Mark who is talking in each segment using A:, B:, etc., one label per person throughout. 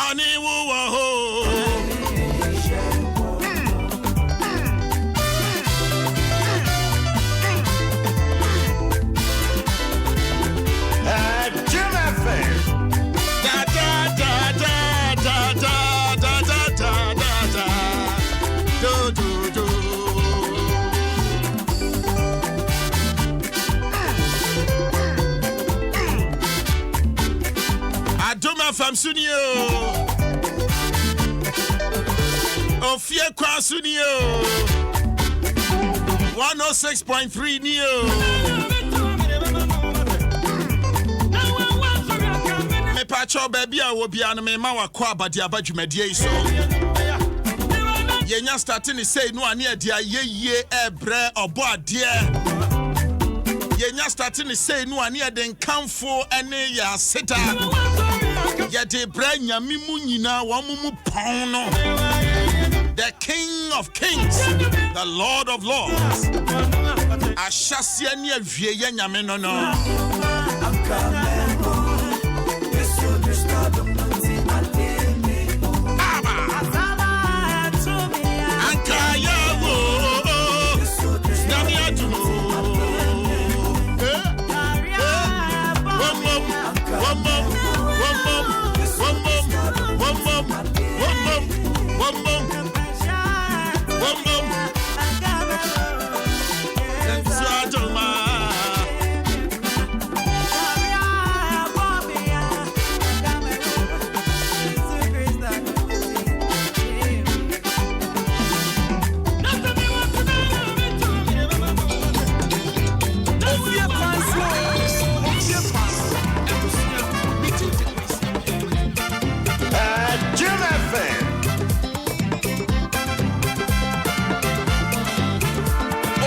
A: Ani wo ho. Adom FM Sunio Ofie Kwanso 106.3 Neo Me pacho baby a wo bia no me ma wakọ abade abadwumadie so yenya starting ni say no ane ade ayeye ebre obo ade yenya starting ni say no ane ade nkamfo ene ya seta yede bra nyame mu nyina wo mu pon no the King of Kings, the Lord of Lords. Ashasia ni awie ye nyame no no.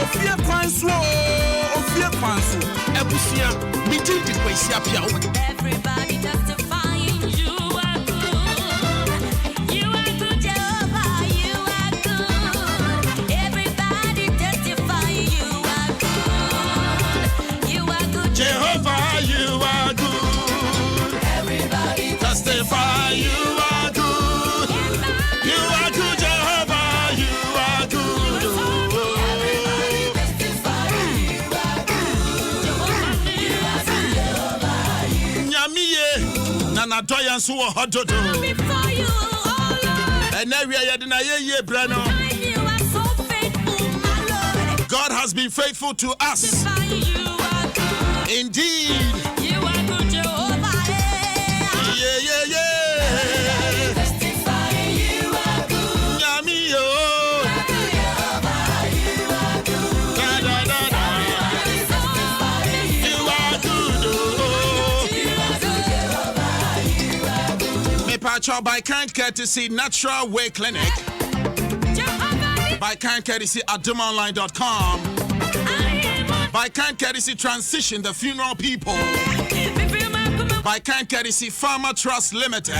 A: Ofie Kwanso, ebusia, meeting the kwesi apia.
B: Everybody testifying you are good. You are good, Jehovah, you are good. Everybody testifying you are good. You are good,
A: Jehovah, you are good.
B: everybody
A: Testify you are good. You are good, Jehovah, you are good. Na doyan so hododo
B: before you, oh Lord.
A: And every year na ye brano.
B: You are so faithful, my Lord.
A: God has been faithful to us.
B: You are good.
A: Indeed.
B: You are good, Jehovah.
A: Yeah.
B: Testify you are good.
A: Nyami yo.
B: Jehovah, you are good.
A: You are good. Me pacho by kind courtesy Natural Way Clinic. By kind courtesy adomonline.com. By kind courtesy Transition, the funeral people. By kind courtesy Farmer Trust Limited.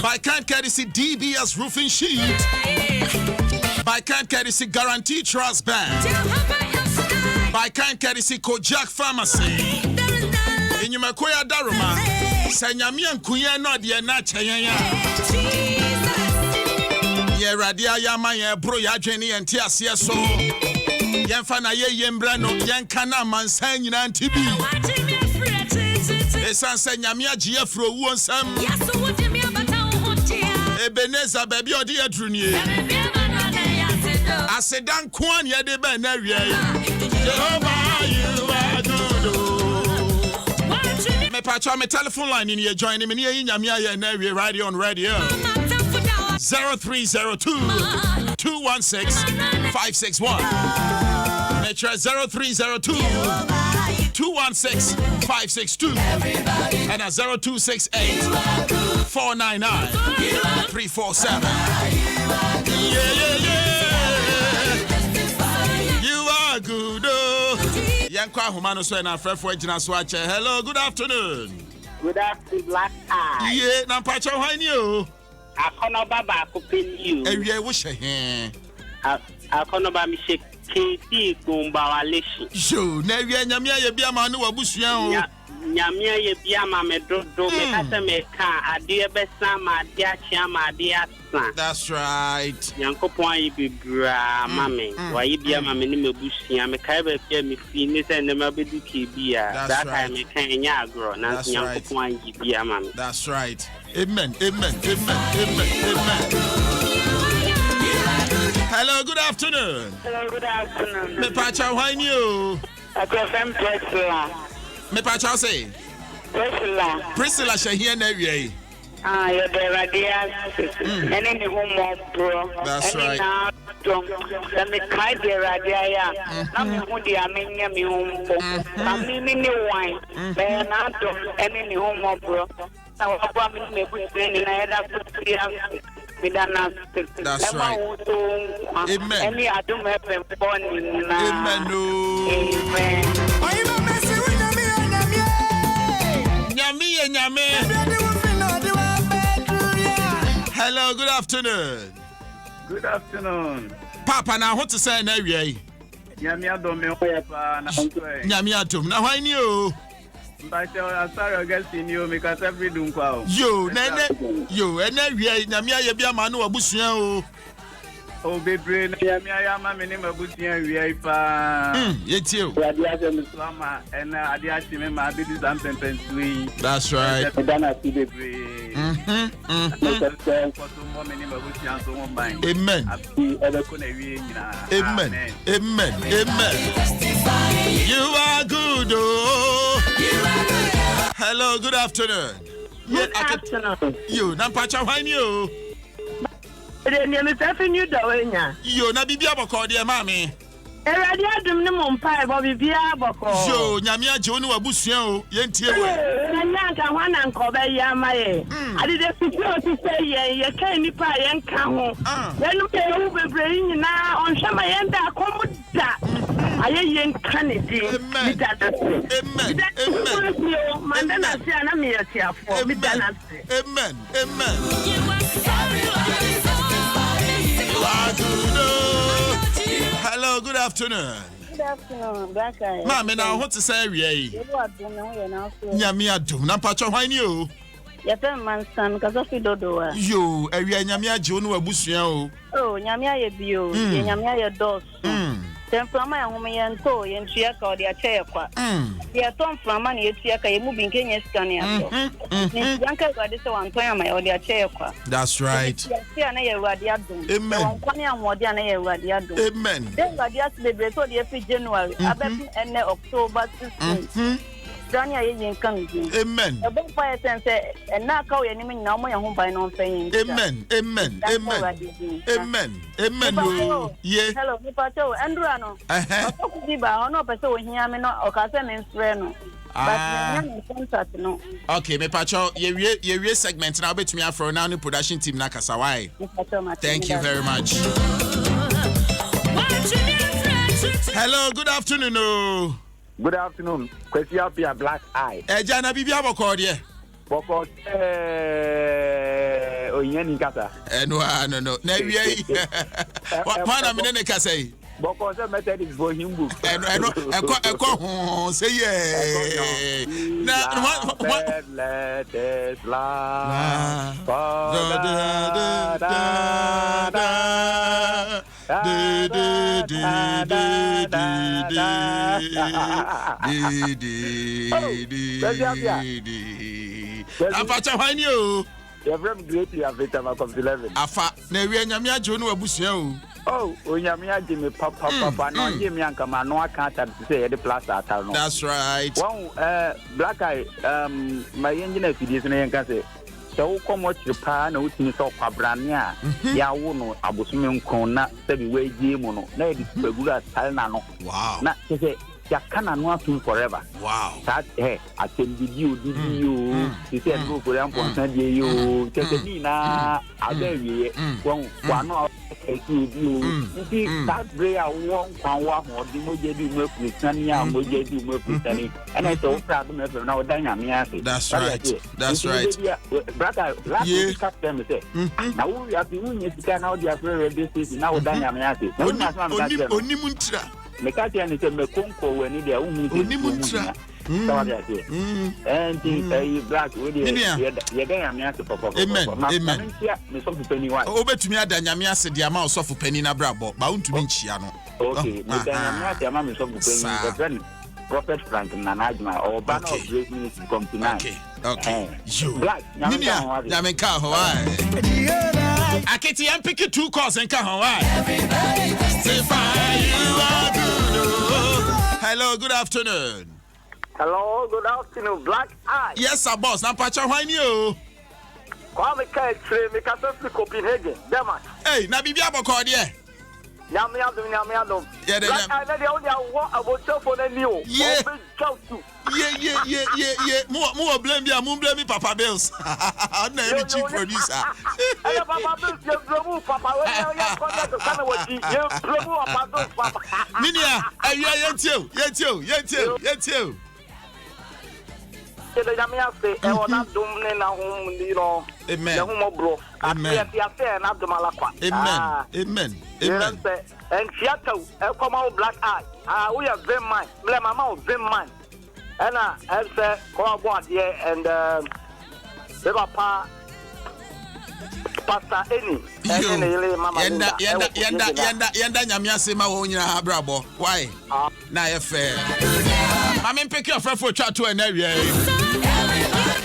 A: By kind courtesy DBS Roofing Sheet. By kind courtesy Guarantee Trust Bank. By kind courtesy Kojak Pharmacy. In Yumakoya Daruma. Sanyamian Kuya no de na chayanya. Ye radia ya maya bro ya dwene ye ntia se so. Yemfa na ye yembra no yenka na mansan nyina ntibi. Esan sanyame agye afro wu onsam. Ebeneza baby odi adrunie. Asedan kwan ye de ba na wie. Jehovah you are good. Me patch my telephone line in here joining me near Nyamia na wie radio on radio. 0302 216 561. Metro 0302 216 562 and a 0268 499 347. You are good. Yankwa Humano so na frefo agina so ache. Hello, good afternoon.
C: Good afternoon, Black Eye.
A: Yeah, na pacho hwan you.
C: Akono baba akopeni you.
A: Ewie wo hye.
C: Akono ba mi shake KT Kumba Waleshi.
A: Jo, na ewie nyame aye bia ma no wabusua o.
C: nyamia ye bia ma me do me ka se me ka ade be san ma ade achia ma ade asan.
A: That's right.
C: Yankopon ayi bibra ma me. Wa yi bia ma me ni mebusia me kai ba bia me fi ni se ne ma bedu ke bia. That time me kan nya agro na Yankopon ayi bia ma me.
A: That's right. Amen. Amen. Amen. Amen. Amen. Hello, good afternoon.
C: Hello, good afternoon.
A: Me pacha why you?
C: I am Priscilla.
A: Me pacha say. Priscilla she here na wie.
C: You're the radias. And in the home bro.
A: That's right.
C: Let me try the radia. I'm who the amenia me home. I'm in the wine. Then I'm in the home bro. Now I'm me put in I had to
A: that's right. Amen.
C: Any Adom have born in
A: Amen.
C: Amen.
A: Nyame. Hello, good afternoon.
D: Good afternoon.
A: Papa, now what to say na wie?
D: Nyame Adom me hoya pa na onto e.
A: Nyame Adom. Na why ni o?
D: But sorry against you because every dun kwa.
A: Yo, na wie nyame aye bia ma na wabusua o.
D: O bebre na nyame aye ma me ni mabusua wie pa.
A: Yeti o.
D: Ade ase muslima and ade ase me ma be this ampensui.
A: That's right.
D: Dana si bebre.
A: Amen. Amen. Amen. Amen. You are good, oh. Hello, good afternoon.
C: Good afternoon.
A: You, Nampacha, why you? You, na bibia boko dear mammy.
C: Eradi Adom ne mompai bo bibia boko.
A: Yo, nyamia jonu abusua o, yentie we.
C: Nyanka hwana nkoba ya maye. Ade de secure to say ye kan nipa ye nka ho. Yenu pe hu bebre nyina onhwema ye nda akomuda. Aye ye nka ne di.
A: Amen. Amen. Amen.
C: Mandana sia na me yatiafo. Midana se.
A: Amen. Amen. You are good. Hello, good afternoon.
E: Good afternoon, Black Eye.
A: Mama, now what to say? Nyame Adom. Na pacho why ni o?
E: Ya pe man san kazo fi dodo wa.
A: Yo, ewia nyame aje onu abusua o.
E: Oh, nyame aye bio, ye nyame aye dos. Templama ya home ye nto, ye ntua ka odi ache ye kwa. Ye tom flama ni etua ka ye mu binke nye scan ya so. Ni yanka gwade se wan ton ya ma ye odi ache ye kwa.
A: That's right.
E: Ya na ye Awurade Adom.
A: Amen.
E: Wan kwani amode na ye Awurade Adom.
A: Amen.
E: Den gwade aslebre so de fi January, abefi ene October 16. Dania ye kan din.
A: Amen.
E: E bon pa sense na ka o ye ni nyina mo ye ho ban no fen.
A: Amen. Amen. Amen. Amen. Amen. Ye.
E: Hello, mi pa cho Andrew ano. O ko di ba ono pe se o hia me no o ka se me nsre no. But na contact no.
A: Okay, me pacho ye wie segment na obetumi afro now new production team na kasawai. Thank you very much. Hello, good afternoon. Oh.
D: Good afternoon. Kwesi Apia Black Eye.
A: Eja na bibia boko de.
D: Boko oyeni kasa.
A: No. Na wie. Wana me ne kasa yi.
D: Boko se method is for him book.
A: Eko ho say yeah. Na
D: let us laugh.
A: Afacha why ni o?
D: You're very greatly available from 11.
A: Afa na wi nyame ajo no abusua o.
D: Oh, onyame aje me papa no aje me anka ma no aka ta say the plus atar no.
A: That's right.
D: One Black Eye my engineer fidis no yanka say so come watch the pa na utimi so kwabrane a ya wo no abosume nkon na sabi wegie mu no na e di pagura tal na no.
A: Wow.
D: Na say ya kana no atum forever.
A: Wow.
D: That attend video you say go for important dey you tete ni na abewie won no nti that prayer won kwan wa ho di mo je di mo kristani a mo je di mo kristani and I so proud me for now dan ya me ase.
A: That's right. That's right.
D: Brother last week them say na wo ya bi unye sika na wo dia prayer this is now dan ya me ase.
A: Oni muntira.
D: Mekati ya nite mekonko weni dia umu
A: Oni muntra.
D: So they say. And the black with you don't have to pop.
A: Amen. Amen.
D: Me so penny why.
A: Obetumi ada nyame ase de ama osofo pani na brabo. Ba untumi nchia no.
D: Okay, me nyame ase ama me so penny. The friend Prophet Frank Nanajma or Banner of Great Ministry come tonight.
A: Okay. You.
D: Black.
A: Nyame ka ho why. Akiti am pick 2 calls and ka ho why. Everybody testify you are good. Hello, good afternoon.
F: Hello, good afternoon, Black Eye.
A: Yes, sir, boss. Na pacha hwan you?
F: Kwame Kaitre, me ka so Copenhagen. Denmark.
A: Hey, na bibia bokọ de.
F: Nyame Adom.
A: Yeah,
F: Black Eye na dey only about telephone na new.
A: Yeah.
F: Too.
A: Yeah. Mo blame bia, mo blame Papa Bills. I'm not even chief producer.
F: Hey, Papa Bills, you blame Papa. When you contact to come with you blame Papa.
A: Minia, you.
F: The Nyame ase e wona dum ne na hom ni no.
A: Amen.
F: The hom bro.
A: Amen.
F: Ate na dum alakwa.
A: Amen.
F: And theater e come out Black Eye. We are very mind. Blame mama very mind. And I say come aboard here and the papa Pastor Eni.
A: Yenda nyame ase ma wo nyina brabo. Why? Na ye fair. Mami pick your friend for chat to an area.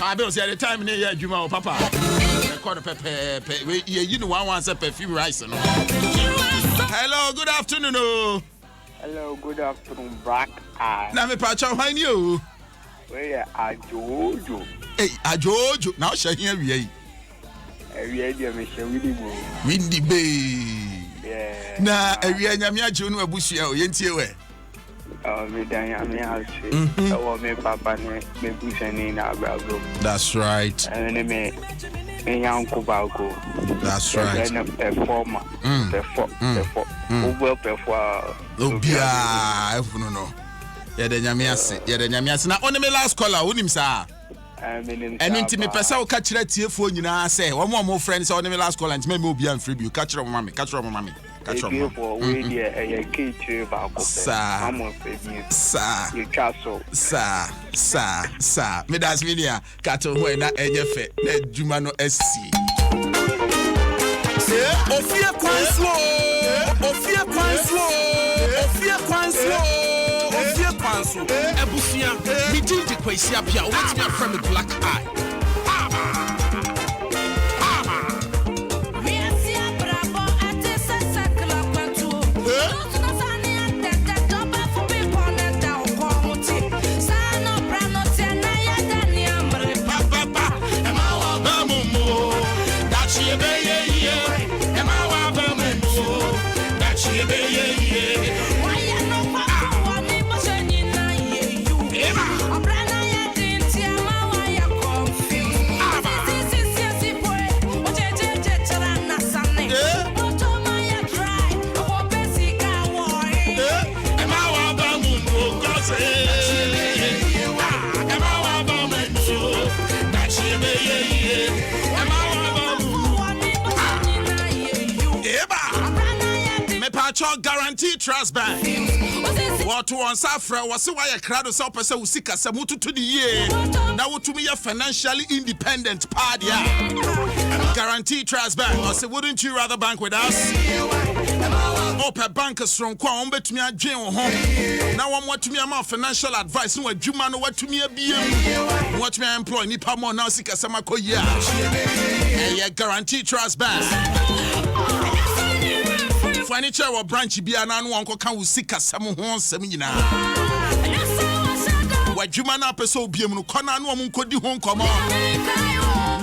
A: I don't see at the time near Juma or Papa. Record pepe. You know, one wants a perfume rice. Hello, good afternoon.
F: Hello, good afternoon, Black Eye.
A: Now, me patch out behind you.
F: Where are Jojo?
A: Hey, Jojo. Now, shall hear me. Windy Bay.
F: Yeah.
A: Nah, a real Yamia June or Bushia or Yentie. That's right. That's right. No. Yeah, the Nyamias. Now, only my last caller, who names are? And into me, Pesa, catch that here for you now. Say, one more friends, only my last call and maybe be and free you. Catch your mommy. Sir. Me das media. Kato ho na enye fe. Na djuma no SC. Ofie Kwanso. Ebufia. Me din de kwesi apia. Wait me from the Black Eye. Guarantee Trust Bank. What one Safra was so why a crowd of self person who seek a samutu to the year. Now to me a financially independent party. Guarantee Trust Bank. I say, wouldn't you rather bank with us? Open bankers from Kwam bet me a jail home. Now I'm what to me about financial advice. No, you man, what to me a BM. What me employ Nipa more now seek a samako ya. Guarantee Trust Bank. Furniture or branch be an uncle can we seek a some seminar. What you man up so be no conan woman could do home come on.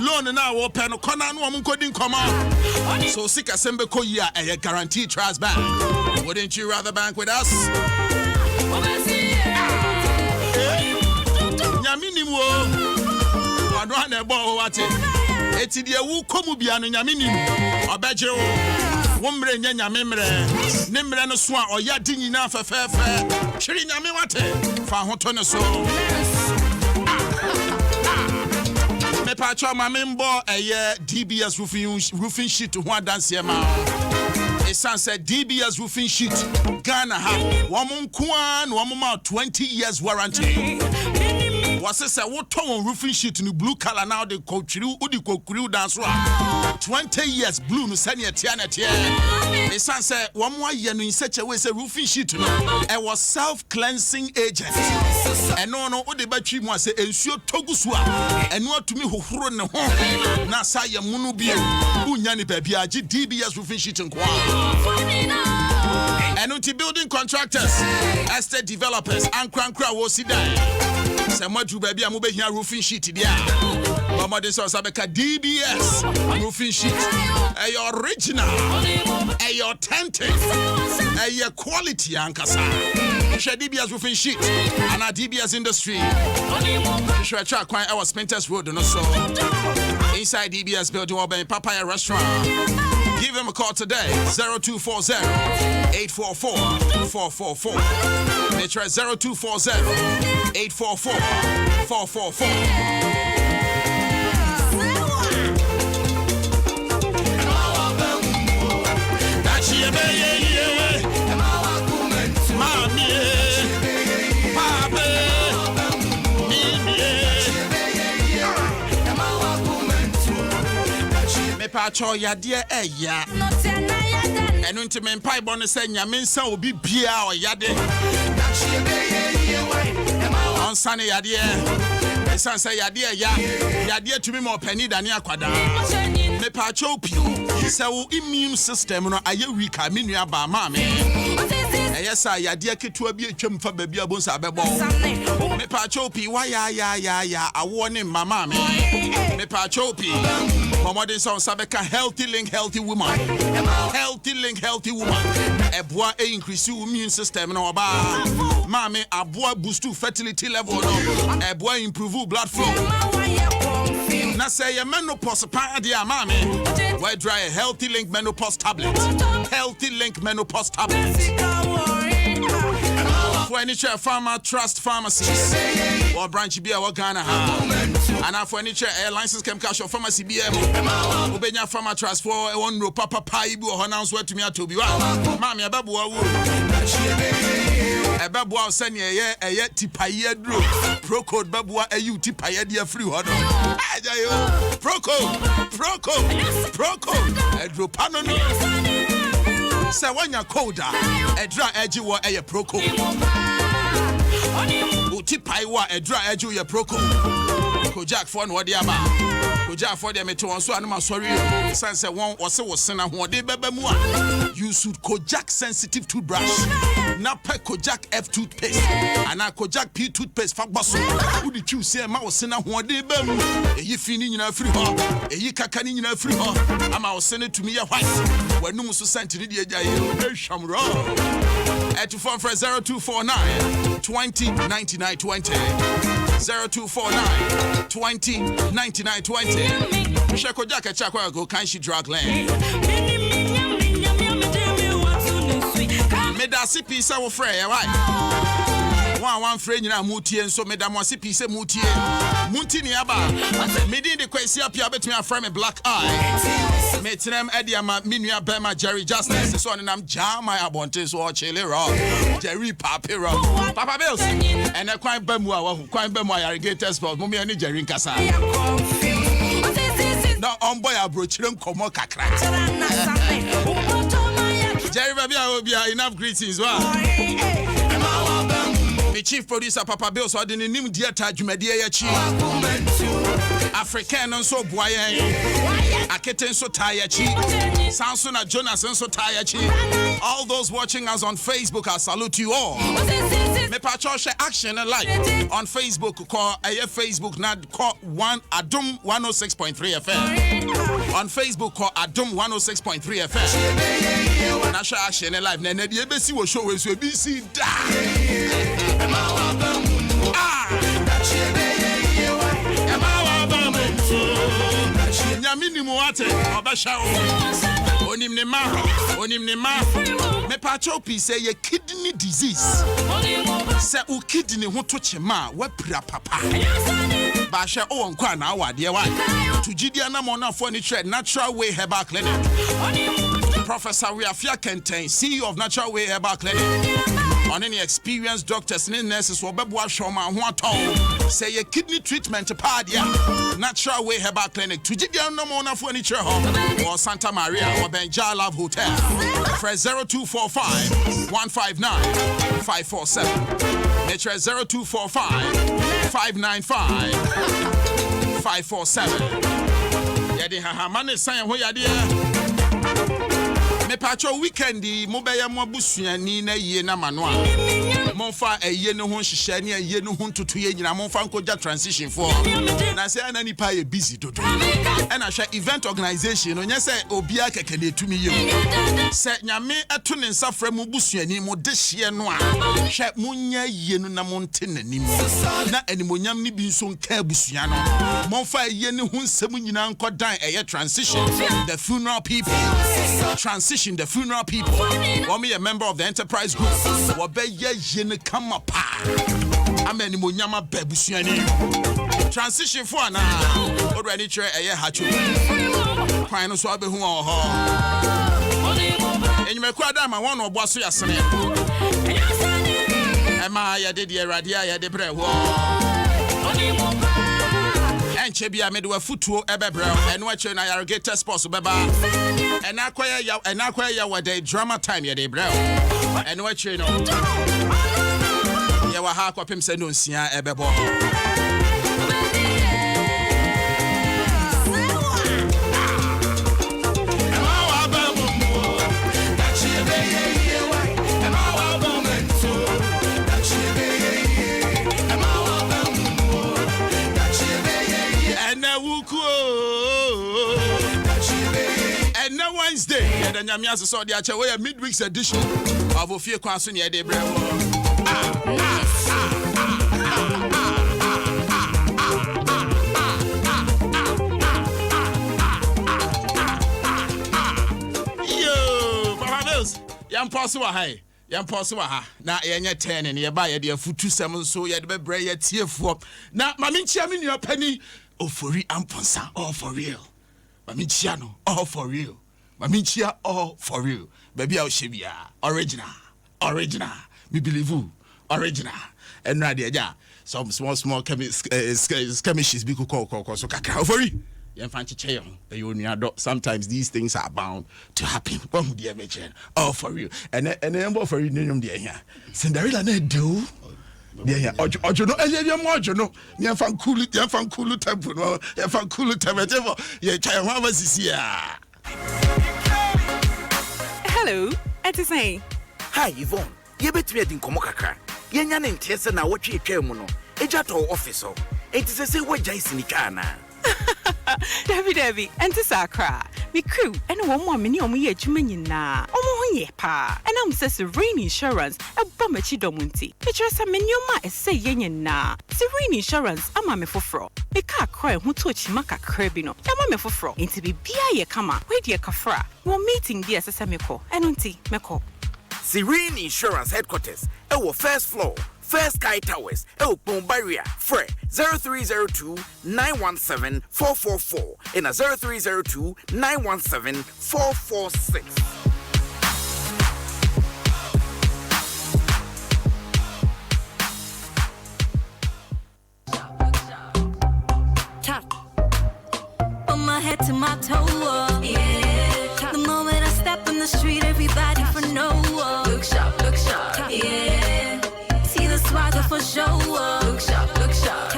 A: Loan now open no conan woman couldn't come on. So seek a sembeko ya a guarantee Trust Bank. Wouldn't you rather bank with us? Yamini wo. I don't know what it's the woo come be an yamini. I bet you. Wombre nyanya memre nemre no so a oya di nyina fefefe twiri nyame wate fa hoto ne so me pa cho ma membo DBS roofing sheet ho adanse ma it said DBS roofing sheet Ghana ha wo mon ko an wo ma 20 years warranty Was a what tone roofing sheet in blue color now the kokuru dance 20 years blue no senior tiana tia. The son said 1 more year in such a way say roofing sheet no. It was self-cleansing agent. And no the battery was say ensure toguswa and what to me who run the home. Na say ya munu bi unyani baby aji DBS roofing sheet and and until building contractors, estate developers, and crankra will see that. Some more to baby, I'm moving here roofing sheet. Yeah, Mama, this was a DBS roofing sheet. A original, a authentic, a quality, Ankasa. Share DBS roofing sheet and our DBS industry. Share track quite our Spinters Road and also inside DBS building or by Papaya Restaurant. Give him a call today, 0240-844-444. Make sure 0240-844-444. Pacho ya dear ya and unto men pie bonus and yaminsa will be beer or yade on Sunday yadia. The son say yadia yadia to be more penny than yaquada. Me pacho pio, so immune system no aye weak, I mean ya ba mammy. Yes, I yadia kitu be a chum for baby bones abebo. Me pacho why ya, I warn him, mamma. Me pacho Mama de son sabeka healthy link healthy woman. Healthy link healthy woman. A boy increase immune system no ba. Mame a boy boost to fertility level no. A boy improve blood flow. Na say your menopause pa dia mame. Why dry a healthy link menopause tablet. Healthy link menopause tablet. Furniture Farmer Trust Pharmacies or branch be our Ghana and our furniture license can cash your pharmacy BM Ubenya Farmer Trust for one no papa paibu or announce where to me to be Mammy a babu a babu send ye a yet tipaye drew pro code babua a you tipaye dear free order pro code a drew panoni. Say when you're colder, a dry edge war a proco. Utipai a dry edge your proco. Kojak for what the aba. Kojak for the meto so I'm sorry. Sense one or so was sent one day bebemua. You should Kojak sensitive toothbrush. Now pack Kojak F toothpaste. And I Kojak P toothpaste for bustle. Who did you say mouse send one day bem? A ye fini in a free hall. A ye kakani in a free hall. I'm out send it to me a white. When no so sent to the Shamro. At to phone for 0249 20 99 20. 0249 20 99 20. Shako Jaka Chakwa go Kanshi Drug Lane. Medasi Pisa will fray, right? One friend in a muti and so Madame Wasipi se muti. Muntini aba. Midi the question up here between a frame and black eye. Metrem Ediama Minia Bema Jerry Justice. So I'm jam I want to watch Chile Rock. Jerry Papiro. Papa Bills. And a quite bemwa, quite bemwa irrigators for Mummy and Jerry Casa. No, on boy, I brought you come on Kakra. Jerry Babia will be enough greetings. The chief producer Papa Bill so didn't name dear Tajumedia Chi African and so boy Aketen so tired chi Sansona Jonas and so tired chi. All those watching us on Facebook, I salute you all. Me patrol action and like on Facebook call Facebook now call one Adom 106.3 FM. On Facebook call Adom 106.3 FM. National action and live. Nene the ABC will show us ABC da. Nyamini muate obasha onim ne ma me pacho pi say ye kidney disease say o kidney ho to chema wa pira papa ba hwe o nkwa na awade wa to gidia na mo na for ni trade natural way herbal clinic. Professor Ofie Kwanso, CEO of Natural Way Herbal Clinic. On any experienced doctors and nurses will be showma ho aton. Say your kidney treatment padia. Natural Way Herbal Clinic. To Jidia no more furniture home or Santa Maria or Benja Love Hotel. Press 0245 159 547. Metro 0245 595 547. Yadi ha man is saying where you me patcho weekend mobile mo busuani na ye na manoa monfa eye no ho hihye ne eye no ho ntoto ye nyina monfa nkoja transition for na say na nipa ye busy dodo and I share event organization onye say obia keke na etumi ye say nyame eto ne nsafra mo busuani mo de hye no a hwe munya ye no na monte nanim na animonyam ne bi nso nka busua no monfa eye ne ho nsem nyina nkodan eye transition the funeral people transition the funeral people. Want me a member of the enterprise group? Wabeye yene kama pa. Ameni monyama bebusiani. Transition for na. Already try eye hachu. Kwano so abe hu ho. Enyi mekwa da ma won obo so yasene. Ema ya de de radia ya de bre ho. Enche bia me de wafutuo ebebre eno ache na irrigator sports beba ena kwaya ya wade drama time ya de bre eno ache no ya wa ha kwapem se no nsia ebebo Wednesday, and then Yamias saw the Achawa midweek's edition of Ofie Kwanso near the Brew. Yo, Papa Bills, Yam Possible High, Yam Possible Ha. Now, you're 10 and you buy a food to summon so you had to be a tear for. Now, Mammy Chamin, your penny, oh, for real, Amponsa, all for real. Mammy Chiano, all for real. Mamichia all for real. Baby I'll shibia. Original. Me believe you. Original. And radia ja. Some small skirmishes be call so kakra for you. Sometimes these things are bound to happen. One dear mention. All for real. And then for you name dear here. Cinderella ne do. Yeah, ojo no ojo no. Ya fan cool temple no. Ya fan cool temple. Ya chai wa wasisi ya.
G: Hello, Etisay.
H: Hi, Yvonne. You bet me in Komokaka. Yanya and Tessa na what you came on. Ejato officer. It is a say what Jason Kana.
G: Debbie, and to Sakra. Me crew, and 1 more minute on me a Jumanina. Oh, ye pa. And I'm says Serene Insurance, a bombachi domunti. It was a menuma a say yen na. Serene Insurance, a mamma for fro. A car cry who touch maka crebino. A mamma for fro. Into be bia kama, wait dear kafra. One meeting dear Sasamico, and unti, meko.
H: Serene Insurance Headquarters, our first floor. First Sky Towers, Elpon Barrier, Fre 0302 917 444 and a 0302 917 446.
B: From my head to my toe, yeah. The moment I step in the street, everybody for no. Look sharp, yeah. Swagger for show. Look sharp.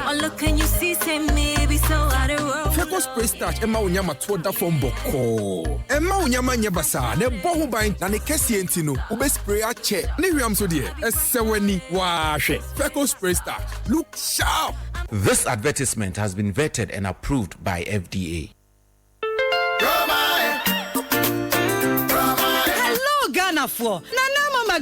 B: Oh, look, can you see? Say maybe so out of road.
I: Freckles spray starch. Emma unyama twoda from boko. Emma unyama nyebasa. Ne bohu bain na ne kesi entino. Ube spray a che. Ne huam so die. Eseweni washe. Freckles spray starch. Look sharp.
J: This advertisement has been vetted and approved by FDA.
K: Hello, Ghana for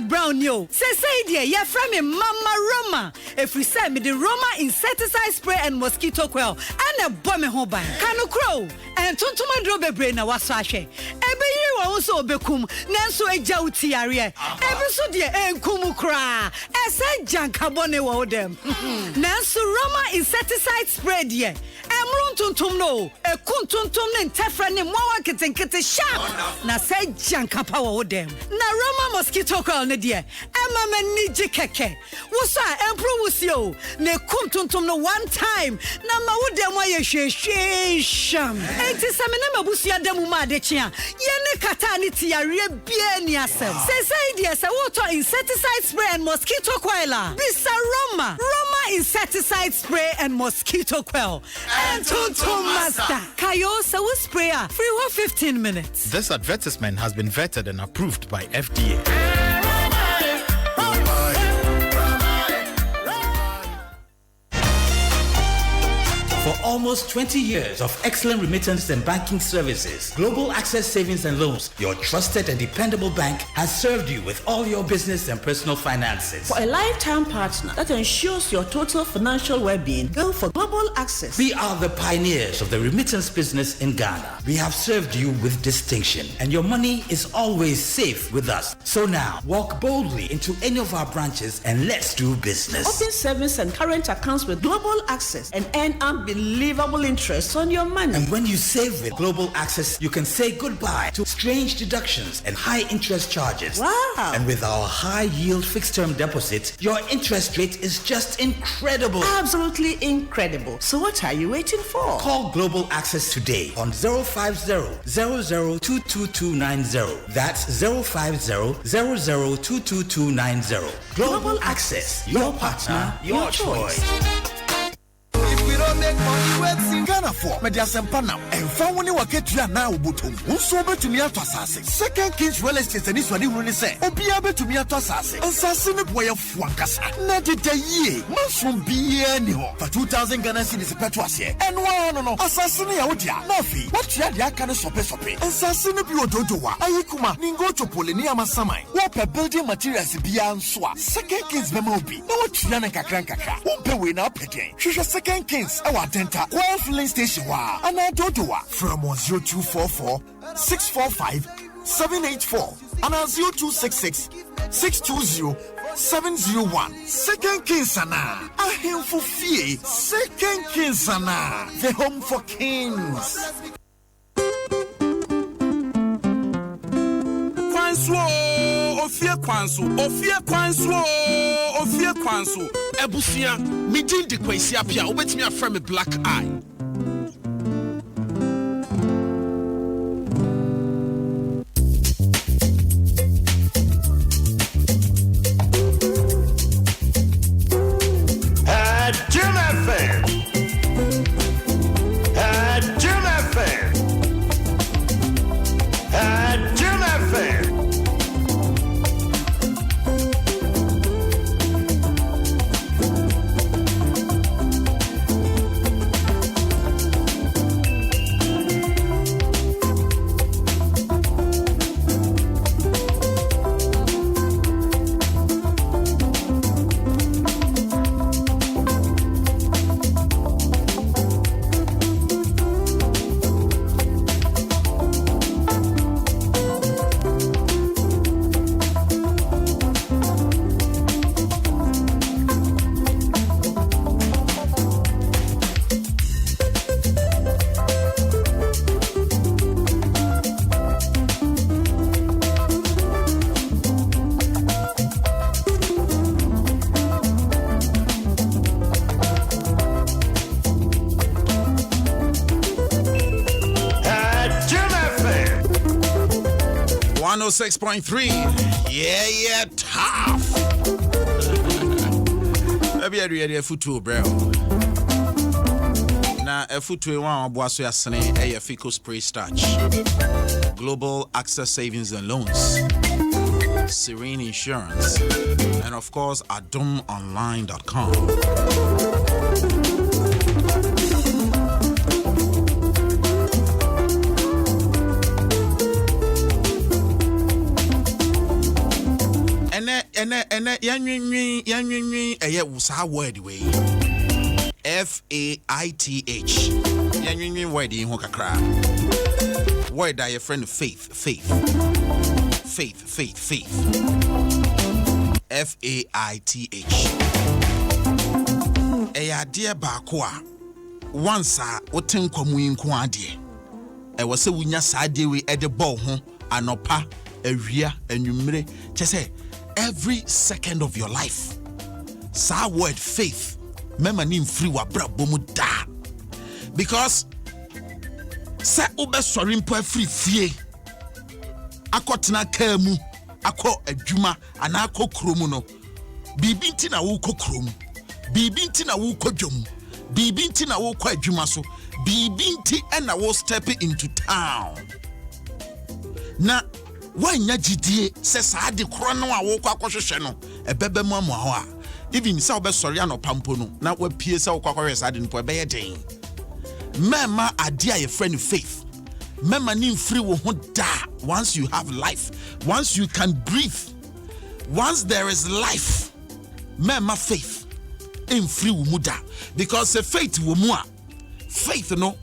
K: Brown yo. Say dear, you're from me Mama Roma. If we send me the Roma insecticide spray and mosquito coil and a bomb hoban. Kanu crow and tontuma drobe brain na wasashe. Ebe you also become nanso eja utiare. Ebe so dear enkumu kra. Ese jankabone wo dem. Nanso Roma insecticide spray dear. Emrun kuntuntum no e kuntuntum ne ntefra ne mwawa ketenkete sharp na say janka power wo dem na Roma mosquito coil ne de ema mani jikeke wo so empro ne kuntuntum no one time na ma wo dem aye hwehwe sham enti se me na mabusua dem ma de chia ye ne kata ne tiare bia ni asem say de se wo to insecticide spray and mosquito coil bisa Roma insecticide spray and mosquito coil and tuntum master kayo se wo spray free 15 minutes.
L: This advertisement has been vetted and approved by FDA.
M: For almost 20 years of excellent remittance and banking services, Global Access Savings and Loans, your trusted and dependable bank, has served you with all your business and personal finances.
N: For a lifetime partner that ensures your total financial well-being, go for Global Access.
M: We are the pioneers of the remittance business in Ghana. We have served you with distinction, and your money is always safe with us. So now, walk boldly into any of our branches and let's do business.
N: Open savings and current accounts with Global Access and earn unbelievable interest on your money.
M: And when you save with Global Access, you can say goodbye to strange deductions and high interest charges.
N: Wow!
M: And with our high yield fixed term deposit, your interest rate is just incredible.
N: Absolutely incredible. So what are you waiting for?
M: Call Global Access today on 050-00-22290. That's 050-00-22290. Global Access, your partner, your choice.
O: Don't make money with Ghana for Mediasempa now. And found when Waketia now Butum. Unso to me at Assassin. Second Kings Real Estate and this one you say. Obiabe to me at Assassin. Assassin boy of Wankasa. Not a ye. Mushroom be anyhow. For 2,000 Ghana cities Petuasia. And no. Assassin Yaodia. Nofi. What ya can sope. Assassin of your Dodoa. Ayukuma. Ningo to Polinia Masamai. What a building materials beyond Swa. Second Kings Memobi. No Triana Kakranka. Won't pay win up again. She's a Second Kings. Our Denta, 12 filling station, and I don't do from 10244 645 784 and 0266 620 701. Second Kinsana, a him for fee. Second Kinsana, the home for kings.
A: Ofie Kwanso ebusia midin de kwasi apia obetimi afra me black eye .3 yeah tough maybe I ready a futu bro na a futu one aboaso yasene a fico spray starch Global Access Savings and Loans, Serene Insurance, and of course adomonline.com. And yanwinwi eye wusa word we FAITH yanwinwi word in ho kakra word that your friend faith FAITH eya dear ba ko a once woten kwamu nko ade e wo se wunya saade we e de ball ho anopa awia anwumre che every second of your life sa word faith mema ni mfiri wa brabo mu da because se ube sori mpo afiri fie akotena ka mu akọ adwuma ana akọ kromu no bibi nti na wo kọ kromu bibi nti na wo kọ dwom bibi nti na wo kọ adwuma so bibi nti na wo step into town na wanya gidie se saade kro no a wo kọ akọhwehwe no ebebe mu amu a even se obe sori anopampo no na wapie se wo kọ akọhwehwe saade no ebe ye den mema ade a ye friend faith mema ni mfiri wo ho da once you have life once you can breathe once there is life mema faith mfiri wo mu da because the faith wo mu a faith no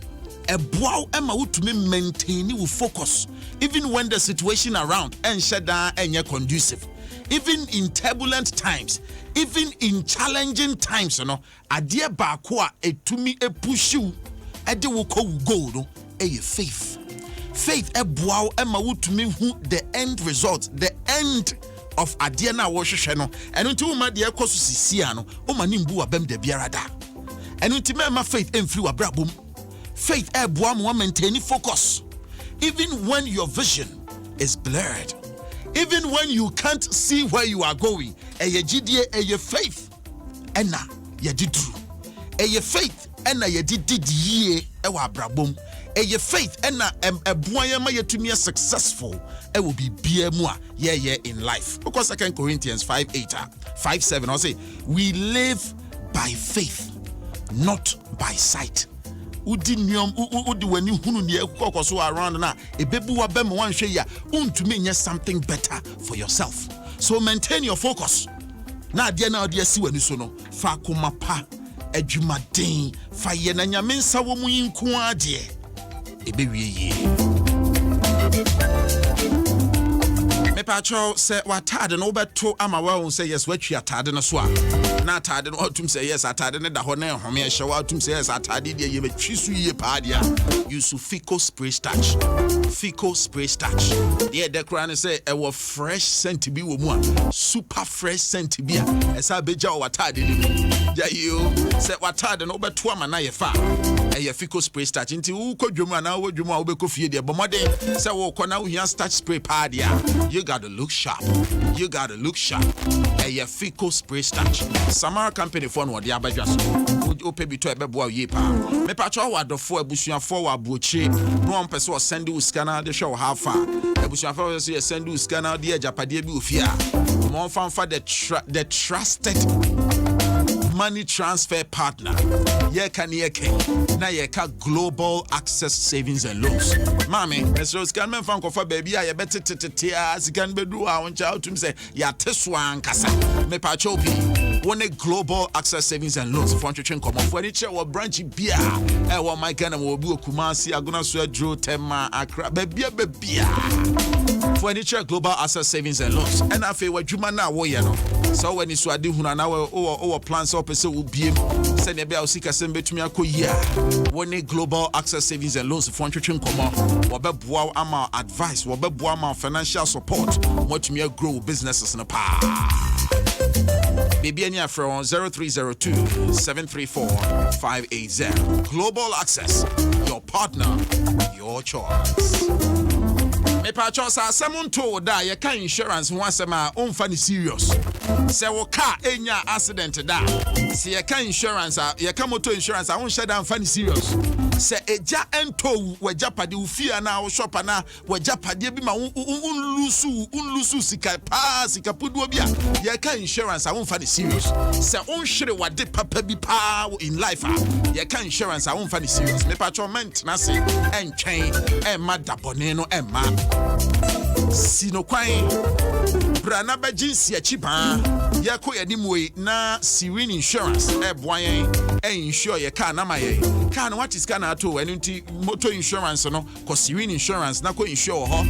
A: eboa ema wutumi maintain wo focus even when the situation around ensheda enye conducive even in turbulent times even in challenging times no ade ba ko a etumi epushu ede wo ko go no eye faith eboa ema wutumi hu the end result the end of ade na wo hwehwe no eno nti wo ma de ekoso sisia no wo ma ni mbu abam da biara da eno nti ma faith emfiri wa brabom faith eboa mo maintain focus even when your vision is blurred even when you can't see where you are going eye gidie eye faith ena ye didru eye faith ena ye didie e wa brabom eye faith ena eboa ye ma yetumi successful e will be bia mu a ye in life because 2 Corinthians 5:7 I say we live by faith not by sight udi niom udi wani hunu ne ekokoso around na ebebu wa bem wan hwe ya untumi nya something better for yourself so maintain your focus na ade na ade asi wani so no fa koma pa adwumaden fa ye na nyame nsa wo mu yinku ade ebewie yi me pacho se watade no beto ama wa say yes watwi atade no so a na atade no otum say yes atade ne da ho na ehome ehye wa otum say yes atade de ye betwi so ye pa dia Fico spray starch the dekra ne say e wo fresh scent bi wo mu a super fresh scent bi a esa beja o watade ni ja you say watade no beto ama na ye fa e Fico spray starch nti wo kodwom ana wo dwom a wo be kofie de bomode say wo kona wo hia starch spray pa dia you gotta look sharp. A Fico spray starch. Samara company for no the abadwas. Ope bi to ebebo ye pa. Me pacho wa dofo abusuafo wa buochi. No one person send you scanner the show how far. Abusuafo say send you scanner the japade bi ofia. Mo fanfa the trusted money transfer partner. Ye can na ye ka global access savings and loans. Mami, so scan men fan kofa baby I better as can be do I want you to say ya teswan kasa. Me pa chopi. One global access savings and loans for church come for any chair or branch bia. E wa my kind of will be Kumasi aguna so draw tema akra baby. Furniture Global Access Savings and Loans. And I feel what you man now, so when it's what do now or plans up a so will be send a bell seek a send to me a year. One Global Access Savings and Loans for church come on. Wababwa ama advice, wababwa ama financial support. What me grow businesses in a pa. Baby Anya from 0302 734 580. Global Access, your partner, your choice. Me pacho sa semon to da ye ka insurance ho asema onfa ni serious se wo car enya accident da se ye ka insurance ye ka motor insurance a won sheda onfa ni serious se eja ento wajapade ufia na wo shop na wajapade bi ma unlusu sika pa sika poduo bia ye ka insurance a wonfa ni serious se onhwere wade papa bi pa in life ye ka insurance a wonfa ni serious me pacho ment na se entwen emma dabone no emma sino kwan brana ba jinsi achipa yako yanimwe na Sirin Insurance boyen insure ye car na maye Can what is Ghana to any motor insurance no cause serene insurance na ko insure ho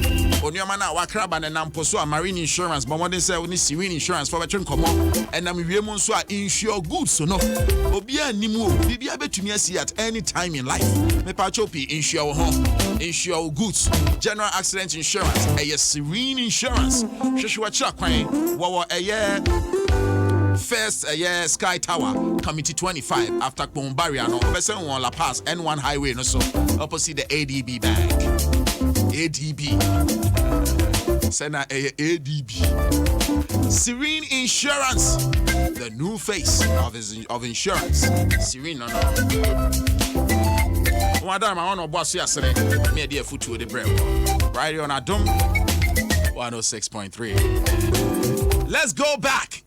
A: onioma na wakraba na namposo a marine insurance but modern say only serene insurance for between komo and am wiemu nso a insure goods so no obi animu bibia betumi asi at any time in life me pa chopi insure ho insure goods general accident insurance serene insurance hwehwe kira kwan wo first Sky Tower Committee 25 after Bombaria no person on La Paz N1 highway no so opposite the ADB bank ADB Sena ADB Serene Insurance, the new face of insurance. Serene no one time I want to boss yesterday me a dear foot to the bread right here on Adom 106.3. Let's go back.